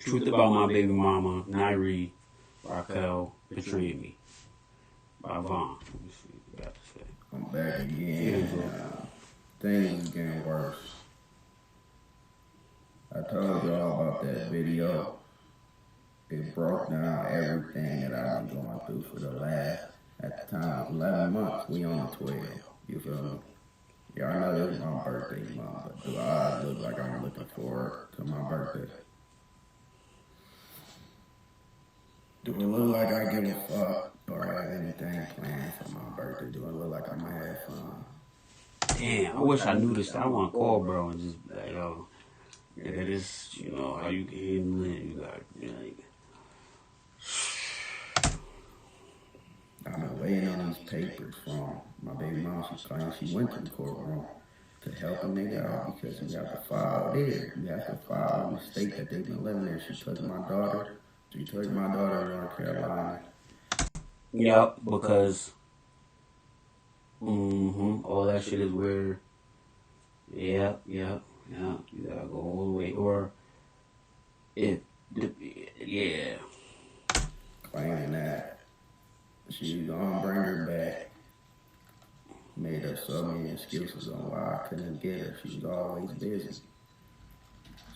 Truth About My Baby Mama, Nyree, Raquel, Betraying Me by Vaughn. Let me see what you got to say. I'm back again. Things getting worse. I told y'all about that video. It broke down everything that I've been going through for the last, at the time, 11 months. We on the 12. You feel me? Y'all know this is my birthday month, but do I look like I'm looking forward to my birthday? Do it look like I give a fuck or have anything planned for my birthday? Do it look like I'm gonna have fun? Damn, I wish I knew this. I want to call bro and just be like, yo, nigga, this, you know, how you can handle it. You got, be like, I've been waiting on these papers from my baby mom. She claims she went to the courtroom to help a nigga out because you have to file there. You have to file in the state that they've been living there. She took my daughter in North Carolina. yep, because, all that shit is weird. Yeah. You gotta go all the way. Or, yeah. Claiming that she was gonna bring her back. Made up so many excuses on why I couldn't get her. She was always busy.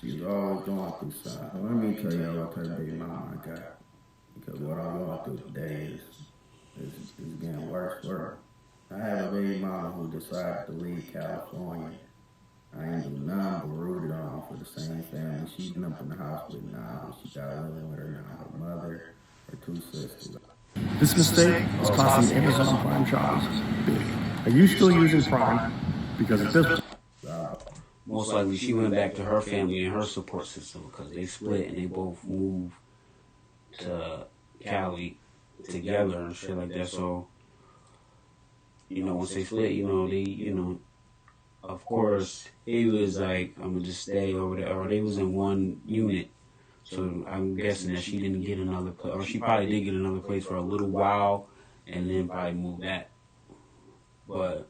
She was always going through something. Let me tell you what her baby mama I got. Because what I'm going through today is getting worse for her. I have a baby mama who decided to leave California. I ain't do nothing but rooted on for the same family. She's been up in the house with now. She got living with her now, her mother, her two sisters. This mistake is costing Amazon Prime shoppers big. Are you still using Prime? Because at this Most likely she went back to her family and her support system because they split and they both moved to Cali together and shit like that. So, you know, once they split, of course, he was like, I'm gonna just stay over there. Or they was in one unit. So I'm guessing that she didn't get another place, or she probably did get another place for a little while and then probably moved back. But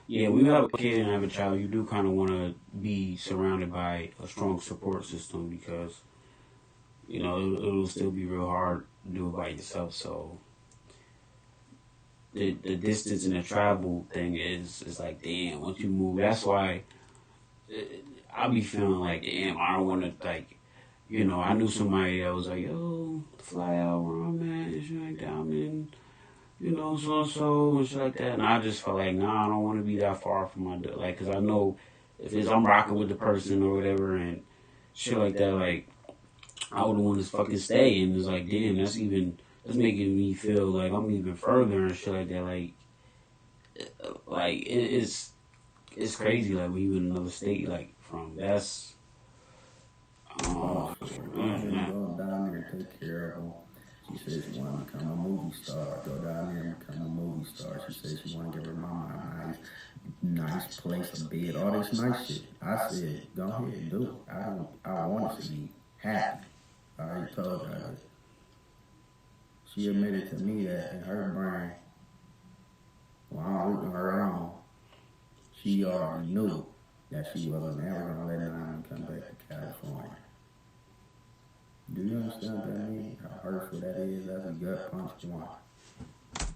yeah, when you have a kid and have a child, you do kind of want to be surrounded by a strong support system because, you know, it'll still be real hard to do it by yourself. So the distance and the travel thing is like, damn, once you move, that's why I'll be feeling like, damn, I don't want to, like, you know, I knew somebody that was like, yo, fly out where I'm at and shit like that. I'm in, you know, so and shit like that. And I just felt like, nah, I don't want to be that far from my, like, because I know if I'm rocking with the person or whatever and shit like that, like, I would want to fucking stay. And it's like, damn, that's making me feel like I'm even further and shit like that. Like it's crazy, like, when you in another state, like, from, that's, Go down there and take care of them. She says she want to become a movie star. Go down there and become a movie star. She says she want to give her mama a nice place, a bed, all this nice shit. I said, go ahead and do it. I want to see you happy. I already told her that. She admitted to me that in her brain, while I'm rooting her on, she already knew that she wasn't ever going to let Nyree come back to California. Do you understand what that means? How hurtful that is? That's a gut punch one.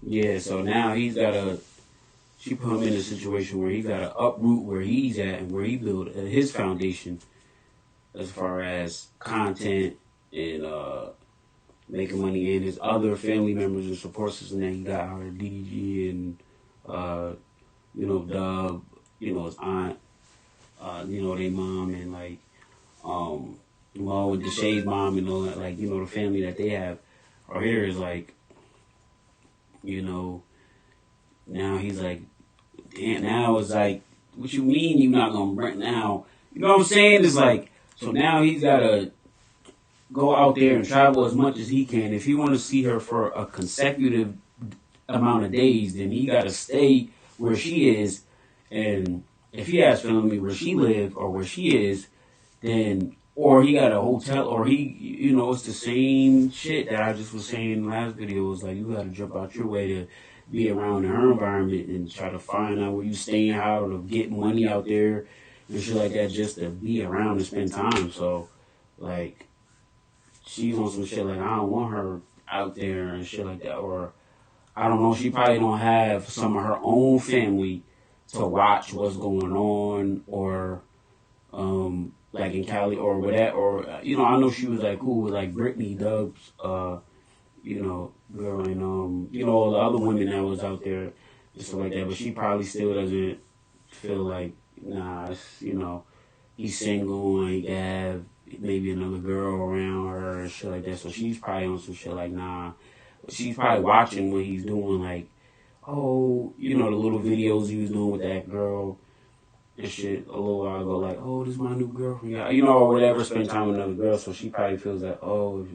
yeah, so now she put him in a situation where he got to uproot where he's at and where he built his foundation as far as content and making money, and his other family members and support system that he got out of DDG and, Dub, his aunt, their mom, and like, well, with Deshae's mom and all that, like, the family that they have. Or here is like, now he's like, damn, now it's like, what you mean you not gonna bring now? You know what I'm saying? It's like, so now he's gotta go out there and travel as much as he can. If he want to see her for a consecutive amount of days, then he gotta stay where she is. And if he has family where she live or where she is, then, or he got a hotel, or he, it's the same shit that I just was saying in the last video. It's like, you gotta jump out your way to be around her environment and try to find out where you staying, how to get money out there and shit like that, just to be around and spend time. So, like, she's on some shit like, I don't want her out there and shit like that, or I don't know, she probably don't have some of her own family to watch what's going on, or like in Cali or whatever, or I know she was like cool with like Brittany Dubs, girl, and all the other women that was out there and stuff like that, but she probably still doesn't feel like, nah, he's single and he can have maybe another girl around her and shit like that. So she's probably on some shit like, nah. She's probably watching what he's doing, like, oh, the little videos he was doing with that girl and shit a little while ago, like, oh, this is my new girlfriend, or whatever, spend time with another girl. So she probably feels like, oh,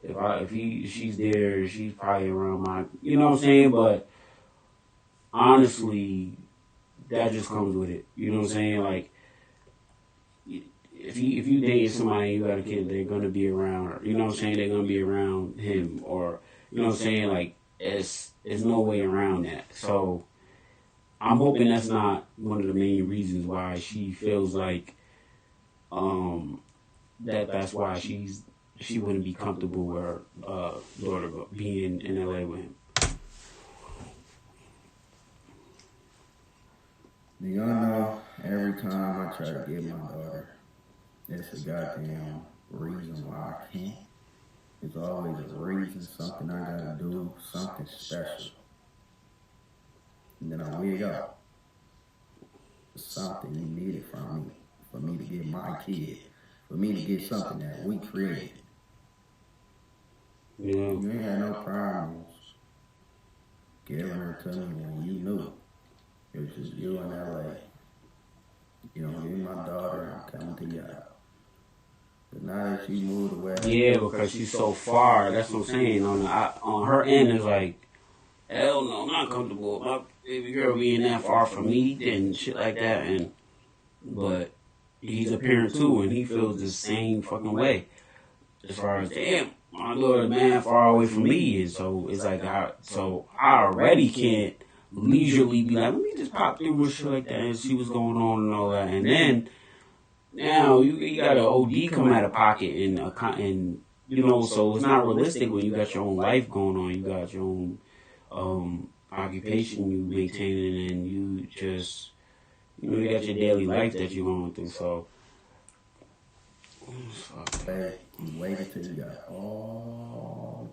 if she's there, she's probably around my, you know what I'm saying? But honestly, that just comes with it. You know what I'm saying? Like, if you date somebody and you got a kid, they're gonna be around her. You know what I'm saying? They're gonna be around him, or you know what I'm saying? Like, it's no way around that. So I'm hoping that's not one of the main reasons why she feels like that's why she wouldn't be comfortable with her daughter being in LA with him. You know, every time I try to get my daughter, it's a goddamn reason why I can't. It's always a reason, something I gotta do, something special. And then I wig out. Something you needed from me, for me to get my kid, for me to get something that we created. Yeah. You ain't had no problems giving her to me when you knew. It was just you in LA. You my daughter, I'm coming to you out. But now that she moved away. Yeah, because she's so far. That's what I'm saying. On her end, it's like, hell no, I'm not comfortable. My baby girl being that far from me and shit like that. But he's a parent too, and he feels the same fucking way. As far as, damn, my daughter, man, far away from me. And so it's like, I already can't leisurely be like, let me just pop through with shit like that and see what's going on and all that. And then now you got an OD come out of pocket and so it's not realistic when you got your own life going on. You got your own occupation you maintaining, and you just you got your daily life that you're going through. So you waited till you got all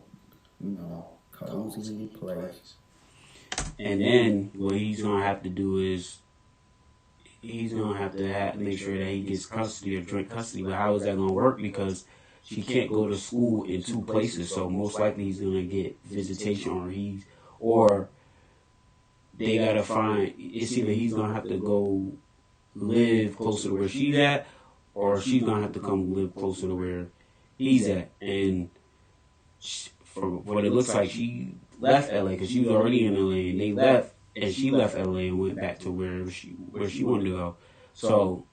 cozy in your place. And then what he's gonna have to do is he's gonna have to make sure that he gets custody or joint custody. But how is that gonna work? Because she can't go to school in two places, so most likely he's gonna get visitation, or they gotta find. It's either he's gonna have to go live closer to where she's at, or she's gonna have to come live closer to where he's at. And from what it looks like, she left LA because she was already in LA, and they left, and she left LA and went back to where she wanted to go. So,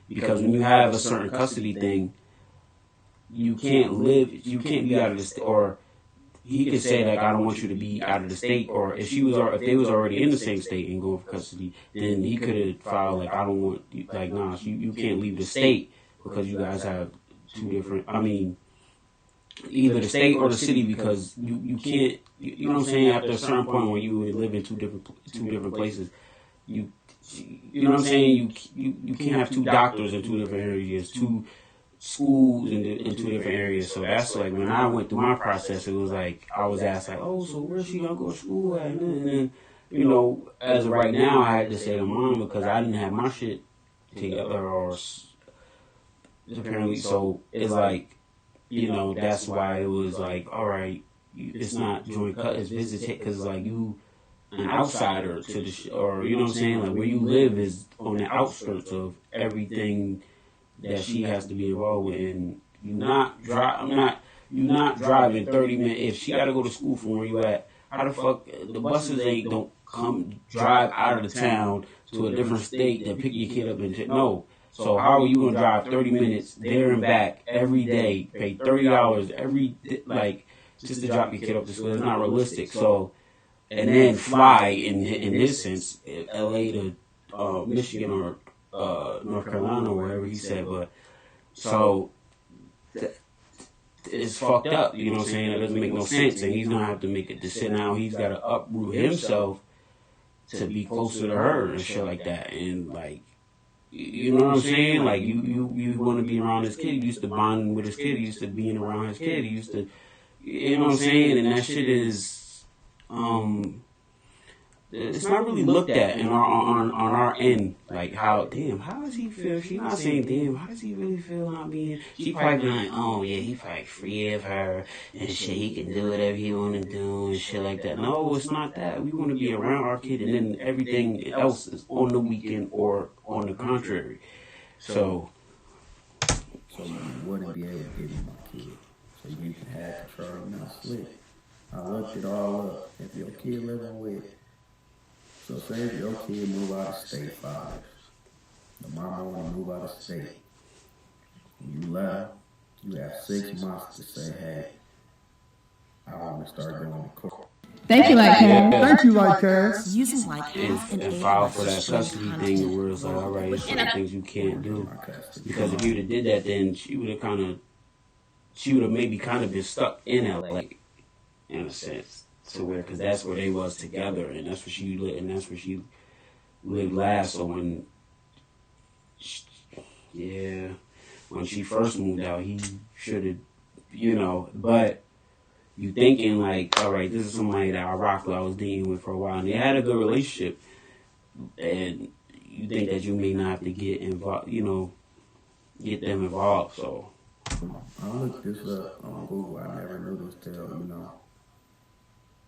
because when you have a certain custody thing, you can't be out of the state, or he could say like, I don't want you to be out of the state, or if they was already in the same state and going for custody, then he could have filed like, I don't want you, like, nah, you can't leave the state because you guys have two different. I mean, either the state or the city, because you can't, you know what I'm saying, after a certain point when you live in two different places, you know what I'm saying, you can't have two doctors in two different areas, two schools in two different areas. So that's like, when I went through my process, it was like, I was asked like, oh, so where's she gonna go to school at? And then, as of right now, I had to say to mom because I didn't have my shit together, or apparently, so it's like, that's why it was like, all right, it's not joint cut, it's visitation, because like you an outsider to the or you know what I'm saying, like where you live is on the outskirts of everything that she has to be involved with, and you're not driving 30 minutes. If she got to go to school from where you at, how the fuck the buses don't come drive out of the town to a different state to pick your kid up and no. So how are you gonna drive 30 minutes there and back every day, pay $30 every just to drop your kid up to school? It's not realistic. So, and then fly in this sense, LA to Michigan or North Carolina or wherever he said. But so it's fucked up. You know what I'm saying? It doesn't make no sense, and he's gonna have to make a decision now. He's got to uproot himself to be closer to her and shit like that, and like. You know what I'm saying? Like, you want to be around his kid. You used to bond with his kid. You used to being around his kid. You used to, you know what I'm saying? And that shit is, it's not really looked at in on our end. Like, how does he feel? She's not saying, damn, how does he really feel not being? She probably be like, oh, yeah, he probably free of her and shit. He can do whatever he want to do and shit like that. No, it's not that. We want to be around our kid, and then everything else is on the weekend or on the contrary. So you wouldn't be able to give me my kid. So you can have control. Now, slick. I looked it all up. If your kid living with, so say if your kid move out of state, fathers, the mama want to move out of state, you left, you have 6 months to say, hey, I want to start going to court. Thank you, like Thank you, like Cass. Using like half and an file for that custody thing where it's like, all right, it's certain things you can't do. Because if you'd have did that, then she would have maybe kind of been stuck in LA, in a sense. To where, because that's where they was together, and that's where she lived, and that's where she lived last. So when she first moved out, he should have, but you thinking like, all right, this is somebody that I rocked with, I was dealing with for a while, and they had a good relationship, and you think that you may not have to get involved, get them involved. So I looked this up on Google. I never knew this till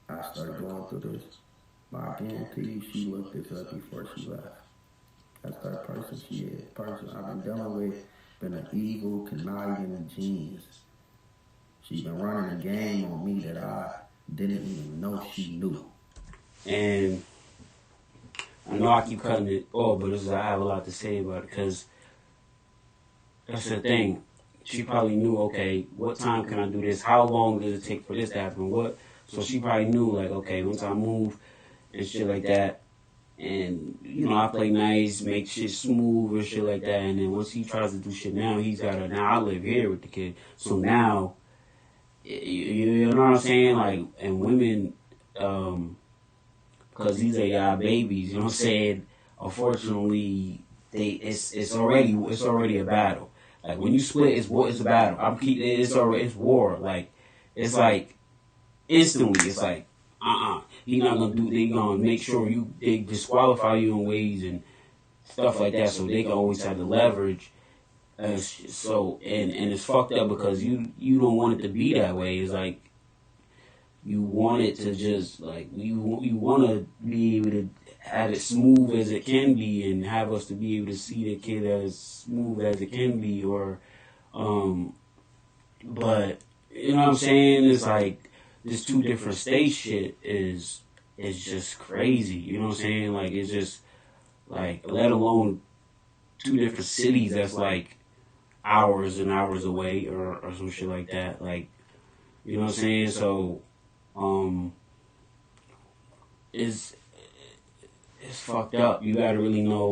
I started going through this. But I guarantee you she looked this up before she left. That's the person she is. Person I've been dealing with, been an evil, conniving genius. She's been running a game on me that I didn't even know she knew. And I know I keep cutting it off, but I have a lot to say about it, because that's the thing. She probably knew, okay, what time can I do this? How long does it take for this to happen? So she probably knew, like, okay, once I move and shit like that, and, I play nice, make shit smooth and shit like that, and then once he tries to do shit now, now I live here with the kid. So now, you know what I'm saying? Like, and women, because these are y'all babies, you know what I'm saying? Unfortunately, it's already a battle. Like, when you split, it's a battle. It's war. Like, it's like, instantly, it's like, he not gonna do. They gonna make sure they disqualify you in ways and stuff like that, so they can always have the leverage. So it's fucked up because you don't want it to be that way. It's like you want it to just like you want to be able to have it smooth as it can be, and have us to be able to see the kid as smooth as it can be, or but you know what I'm saying? It's like this 2 different state shit is just crazy. You know what I'm saying? Like, it's just like, let alone 2 different cities that's like hours and hours away, or some shit like that. Like, you know what I'm saying? So it's fucked up. You gotta really know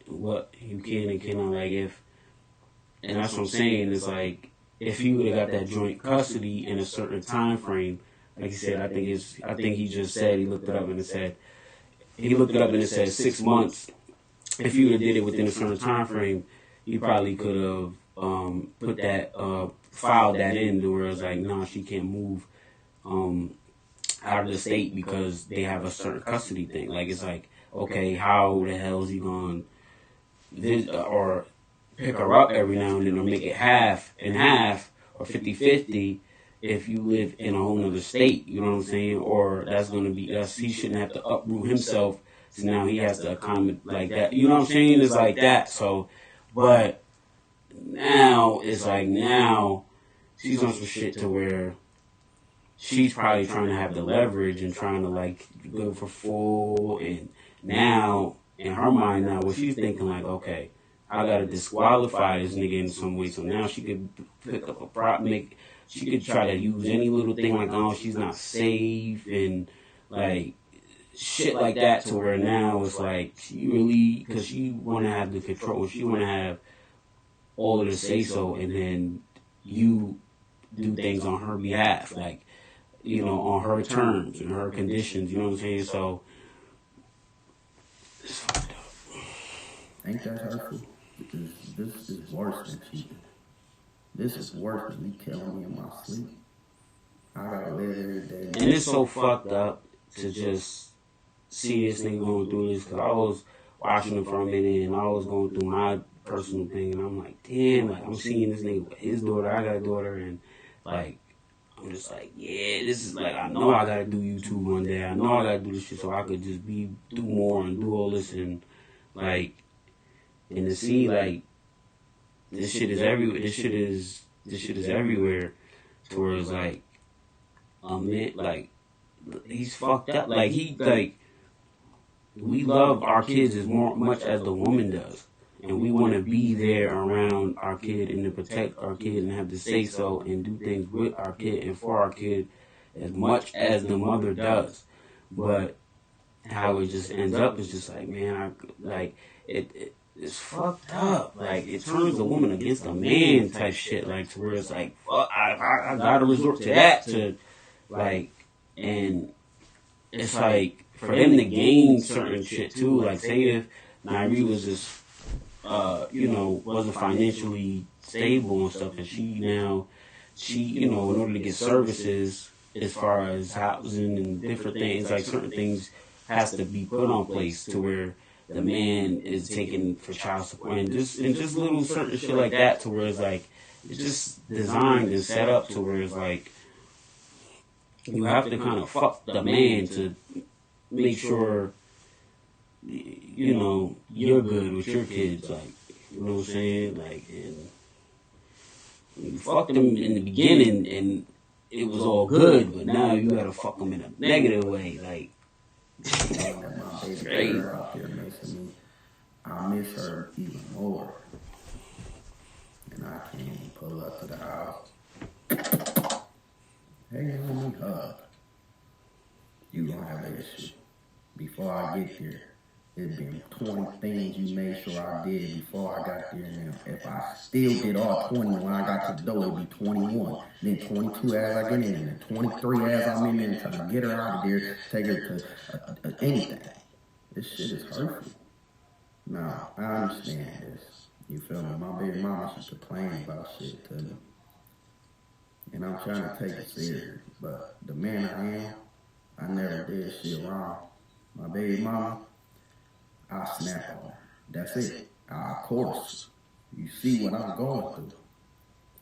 what you can and cannot, like, and that's what I'm saying. It's like, if you would have got that joint custody in a certain time frame, like he said, I think he just said, he looked it up and it said 6 months. If you would have did it within a certain time frame, you probably could have put that, filed that in to where it's like, no, she can't move out of the state because they have a certain custody thing. Like, it's like, okay, how the hell is he going to, or pick her up every now and then, or make it half and half, or 50-50, if you live in a whole nother state, you know what I'm saying? Or he shouldn't have to uproot himself, so now he has to accommodate like that. You know what I'm saying? It's like that. So, but now, it's like, now she's on some shit to where she's probably trying to have the leverage and trying to, like, go for full, and now, in her mind now, what she's thinking, like, okay, I gotta disqualify this nigga in some way, so now she could pick up a prop, she could try to use any little thing, like, oh, she's not safe, and, like, shit like that, to where now it's like, she really, because she want to have the control, she want to have all of the say-so, and then you do things on her behalf, like, you know, on her terms and her conditions, you know what I'm saying? So, it's fucked up. Ain't that hurtful? This is worse than cheating. This is worse than me killing me in my sleep. I gotta live every day. And it's so fucked up to just see this nigga going through this, because I was watching him for a minute and I was going through my personal thing, and I'm like, damn, like, I'm seeing this nigga with his daughter, I got a daughter, and like, I'm just like, yeah, this is like, I know I gotta do YouTube one day, I know I gotta do this shit so I could just do more and do all this, and like, and to see like, this shit is everywhere, this shit is everywhere, to where it's like, man, like, he's fucked up, like, we love our kids as much as the woman does. And we want to be there around our kid and to protect our kid and have to say so and do things with our kid and for our kid as much as the mother does. But how it just ends up is just like, man, it's fucked up. Like, it turns the woman against the man type shit. Like, to where it's like, fuck, I gotta resort to that to, like, and it's like, for them to gain certain shit too. Like, say if Nyree was just, you know, wasn't financially stable and stuff, and she, you know, in order to get services as far as housing and different things, like, certain things has to be put on place to where the man is taken for child support and just little certain shit like that, to where it's like, it's just designed and set up to where it's like, you have to kind of fuck the man to make sure, you know, you're good with your kids, like, you know what I'm saying? Like, and you fucked them in the beginning and it was all good, but now you gotta fuck them in a negative way, like, it's crazy. Out there making me, I miss her even more. And I can't even pull up to the house. Hey, let me hug. You gonna have an issue. Before I get here, it'd been 20 things you made sure I did before I got there. And if I still did all 20 when I got to the door, it'd be 21. Then 22 as I get in, and then 23 as I'm in there trying to get her out of there, take her to anything. This shit is hurtful. Now, I understand this. You feel me? My baby mama, she complained about shit to me. And I'm trying to take it serious. But the man I am, I never did shit wrong. My baby mama, I snap on her. That's it. Of course. You see what I'm going through.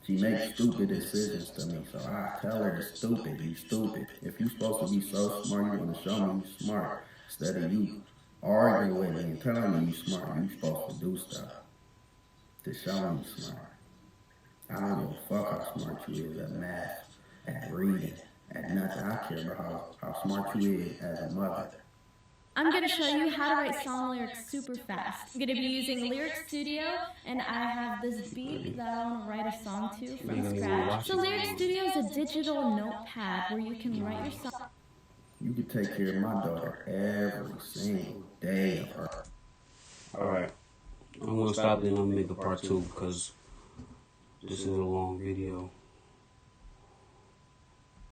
She makes stupid decisions to me, so I tell her it's stupid. You stupid. If you supposed to be so smart, you want to show me you smart. Instead of you arguing with me and telling me you smart, you supposed to do stuff to show me you smart. I don't give a fuck how smart you is at math, at reading, at nothing. I care about how smart you is as a mother. I'm going to show you how to write song lyrics super fast. I'm going to be using Lyric Studio, and I have this beat that I want to write a song to from scratch. So Lyric Studio is a digital notepad where you can write your song. You can take care of my daughter every single day of her. Alright. I'm going to stop, then I'm going to make a part 2, because this is a long video.